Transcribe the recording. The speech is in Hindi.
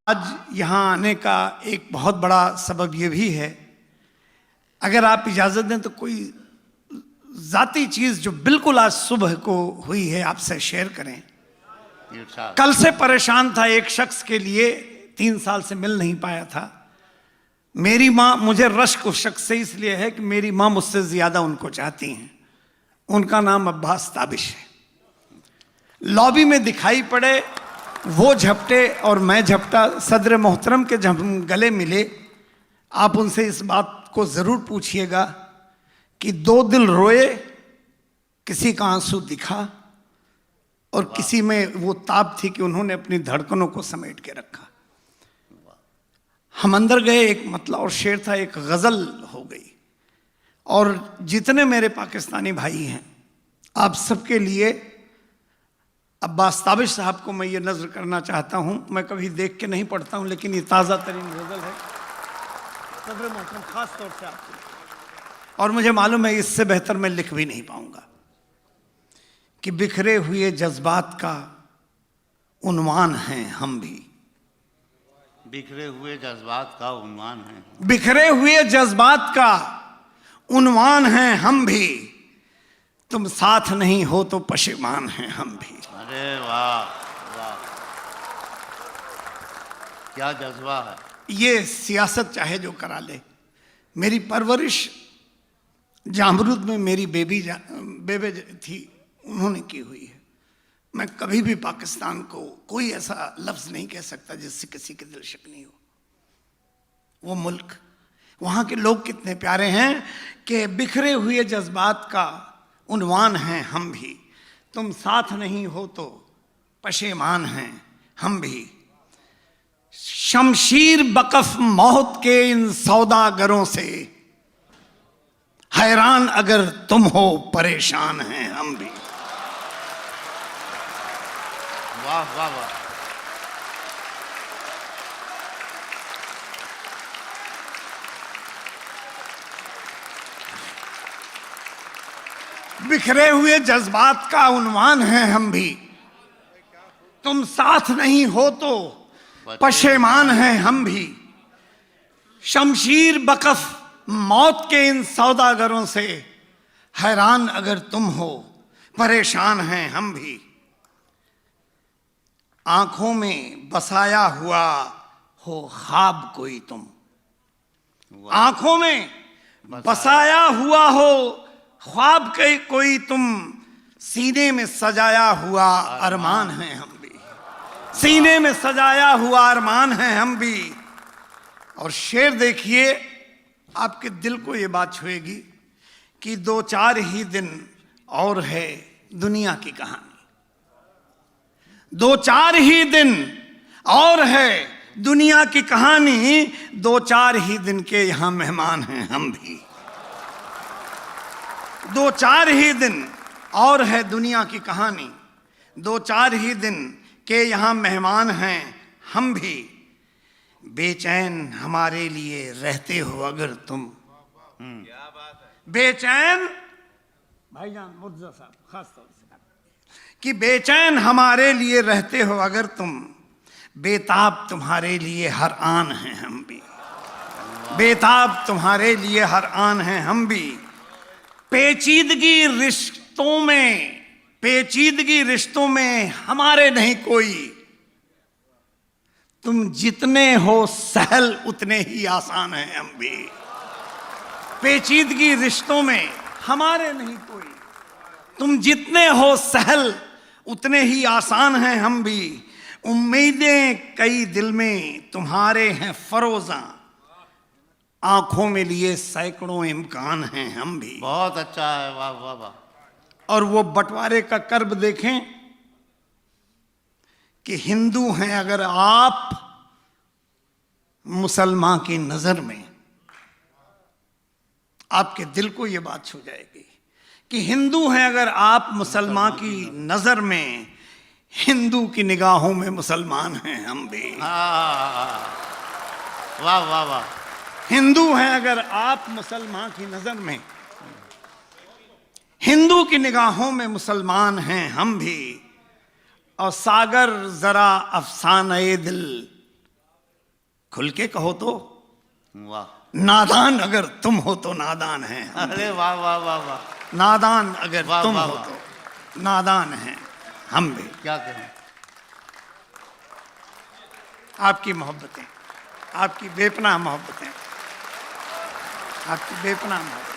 आज यहाँ आने का एक बहुत बड़ा सबब ये भी है, अगर आप इजाज़त दें तो कोई ज़ाती चीज़ जो बिल्कुल आज सुबह को हुई है आपसे शेयर करें। कल से परेशान था एक शख्स के लिए, 3 साल से मिल नहीं पाया था। मेरी माँ, मुझे रश्क उस शख्स से इसलिए है कि मेरी माँ मुझसे ज़्यादा उनको चाहती हैं। उनका नाम अब्बास ताबिश है। लॉबी में दिखाई पड़े, वो झपटे और मैं झपटा। सदर मोहतरम के जब हम गले मिले, आप उनसे इस बात को ज़रूर पूछिएगा कि 2 दिल रोए, किसी का आंसू दिखा और किसी में वो ताब थी कि उन्होंने अपनी धड़कनों को समेट के रखा। हम अंदर गए, एक मतला और शेर था, एक गज़ल हो गई। और जितने मेरे पाकिस्तानी भाई हैं, आप सबके लिए अब्बास ताबिश साहब को मैं ये नज़र करना चाहता हूँ। मैं कभी देख के नहीं पढ़ता हूँ, लेकिन ये ताज़ा तरीन गज़ल है सदर मोहतरम, ख़ास तौर से आपको। और मुझे मालूम है इससे बेहतर मैं लिख भी नहीं पाऊँगा कि बिखरे हुए जज्बात का उन्वान हैं हम भी। बिखरे हुए जज्बात का उन्वान है, बिखरे हुए जज्बात का उन्वान हैं हम भी, तुम साथ नहीं हो तो पशेमान हैं हम भी। अरे वाह वाह, क्या जज्बा है। ये सियासत चाहे जो करा ले, मेरी परवरिश जामरूद में मेरी बेबे थी, उन्होंने की हुई है। मैं कभी भी पाकिस्तान को कोई ऐसा लफ्ज़ नहीं कह सकता जिससे किसी के दिल शिकनी हो। वो मुल्क, वहाँ के लोग कितने प्यारे हैं कि बिखरे हुए जज्बात का उन्वान हैं हम भी, तुम साथ नहीं हो तो पशेमान हैं हम भी। शमशीर बकफ मौत के इन सौदागरों से हैरान अगर तुम हो, परेशान हैं हम भी। वाह वाह वाह। बिखरे हुए जज्बात का उन्वान है हम भी, तुम साथ नहीं हो तो पशेमान हैं हम भी। शमशीर बकफ मौत के इन सौदागरों से हैरान अगर तुम हो, परेशान हैं हम भी। आंखों में बसाया हुआ हो ख्वाब कोई तुम, आंखों में बसाया हुआ हो ख्वाब के कोई तुम, सीने में सजाया हुआ अरमान हैं हम भी, सीने में सजाया हुआ अरमान हैं हम भी। और शेर देखिए, आपके दिल को ये बात छुएगी कि 2-4 ही दिन और है दुनिया की कहानी, 2-4 ही दिन और है दुनिया की कहानी, 2-4 ही दिन के यहां मेहमान हैं हम भी। 2-4 ही दिन और है दुनिया की कहानी, 2-4 ही दिन के यहाँ मेहमान हैं हम भी। बेचैन हमारे लिए रहते हो अगर तुम, बेचैन भाईजान मुर्जा साहब खास तौर से, कि बेचैन हमारे लिए रहते हो अगर तुम, बेताब तुम्हारे लिए हर आन हैं हम भी, बेताब तुम्हारे लिए हर आन हैं हम भी। पेचीदगी रिश्तों में, पेचीदगी रिश्तों में हमारे नहीं कोई, तुम जितने हो सहल उतने ही आसान हैं हम भी। पेचीदगी रिश्तों में हमारे नहीं कोई, तुम जितने हो सहल उतने ही आसान हैं हम भी। उम्मीदें कई दिल में तुम्हारे हैं फरोज़ां, आंखों में लिए सैकड़ों इम्कान हैं हम भी। बहुत अच्छा है, वाह वाह वाह। और वो बंटवारे का कर्ब देखें कि हिंदू हैं अगर आप मुसलमान की नजर में, आपके दिल को ये बात छू जाएगी कि हिंदू हैं अगर आप मुसलमान की नजर में, हिंदू की निगाहों में मुसलमान हैं हम भी। वाह वाह वाह। हिंदू हैं अगर आप मुसलमान की नजर में, हिंदू की निगाहों में मुसलमान हैं हम भी। और सागर जरा अफसाने दिल खुल के कहो तो, वाह, नादान अगर तुम हो तो नादान हैं। अरे वाह वाह वाह वाह, नादान अगर वाह, तुम वाह, हो वाह। तो नादान हैं हम भी। क्या कहें। आपकी मोहब्बतें, आपकी बेपनाह मोहब्बतें, आपकी बेपनाह मोहब्बतें।